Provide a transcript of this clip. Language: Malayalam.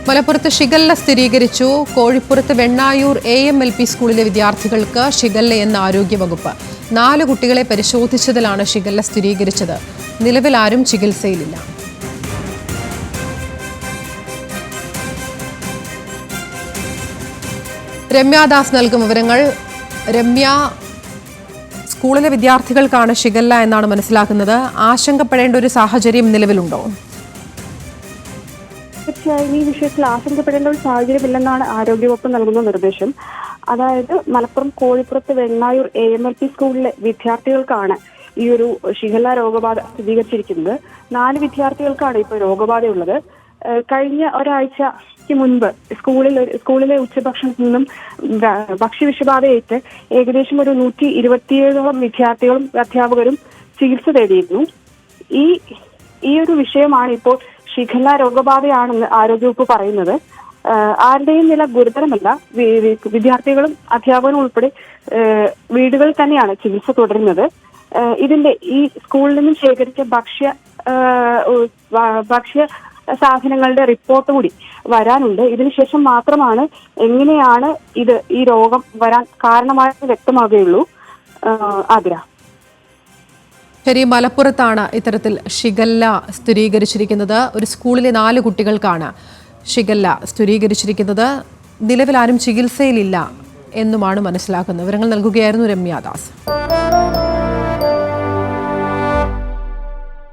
മലപ്പുറത്ത് ഷിഗല്ല സ്ഥിരീകരിച്ചു. കോഴിപ്പുറത്ത് വെണ്ണായൂർ AMLP സ്കൂളിലെ വിദ്യാർത്ഥികൾക്ക് ഷിഗല്ലയെന്ന് ആരോഗ്യവകുപ്പ്. 4 കുട്ടികളെ പരിശോധിച്ചതിലാണ് ഷിഗല്ല സ്ഥിരീകരിച്ചത്. നിലവിൽ ആരും ചികിത്സയിലില്ല. രമ്യാദാസ് നൽകും വിവരങ്ങൾ. രമ്യ, സ്കൂളിലെ വിദ്യാർത്ഥികൾക്കാണ് ഷിഗല്ല എന്നാണ് മനസ്സിലാക്കുന്നത്. ആശങ്കപ്പെടേണ്ട ഒരു സാഹചര്യം നിലവിലുണ്ടോ? തീർച്ചയായും ഈ വിഷയത്തിൽ ആശങ്കപ്പെടേണ്ട ഒരു സാഹചര്യമില്ലെന്നാണ് ആരോഗ്യവകുപ്പ് നൽകുന്ന നിർദ്ദേശം. അതായത് മലപ്പുറം കോഴിപ്പുറത്ത് വെണ്ണായൂർ AMLP സ്കൂളിലെ വിദ്യാർത്ഥികൾക്കാണ് ഈ ഒരു ഷിഗല്ല രോഗബാധ സ്ഥിരീകരിച്ചിരിക്കുന്നത്. 4 വിദ്യാർത്ഥികൾക്കാണ് ഇപ്പോൾ രോഗബാധയുള്ളത്. കഴിഞ്ഞ ഒരാഴ്ചയ്ക്ക് മുൻപ് സ്കൂളിലെ ഉച്ചഭക്ഷണത്തിൽ നിന്നും ഭക്ഷ്യവിഷബാധയേറ്റ് ഏകദേശം ഒരു 127ഓളം വിദ്യാർത്ഥികളും അധ്യാപകരും ചികിത്സ തേടിയിരുന്നു. ഈ ഒരു വിഷയമാണ് ഇപ്പോൾ ഷിഗല്ല രോഗബാധയാണെന്ന് ആരോഗ്യവകുപ്പ് പറയുന്നത്. ആരുടെയും നില ഗുരുതരമല്ല. വിദ്യാർത്ഥികളും അധ്യാപകരും ഉൾപ്പെടെ വീടുകളിൽ തന്നെയാണ് ചികിത്സ തുടരുന്നത്. ഈ സ്കൂളിൽ നിന്നും ശേഖരിച്ച ഭക്ഷ്യ സാധനങ്ങളുടെ റിപ്പോർട്ട് കൂടി വരാനുണ്ട്. ഇതിനുശേഷം മാത്രമാണ് എങ്ങനെയാണ് ഈ രോഗം വരാൻ കാരണമായെന്ന് വ്യക്തമാകുകയുള്ളൂ. ആതിര. ശരി, മലപ്പുറത്താണ് ഇത്തരത്തിൽ ഷിഗല്ല സ്ഥിരീകരിച്ചിരിക്കുന്നത്. ഒരു സ്കൂളിലെ 4 കുട്ടികൾക്കാണ് ഷിഗല്ല സ്ഥിരീകരിച്ചിരിക്കുന്നത്. നിലവിൽ ആരും ചികിത്സയിലില്ല എന്നുമാണ് മനസ്സിലാക്കുന്നത്. വിവരങ്ങൾ നൽകുകയായിരുന്നു രമ്യാദാസ്.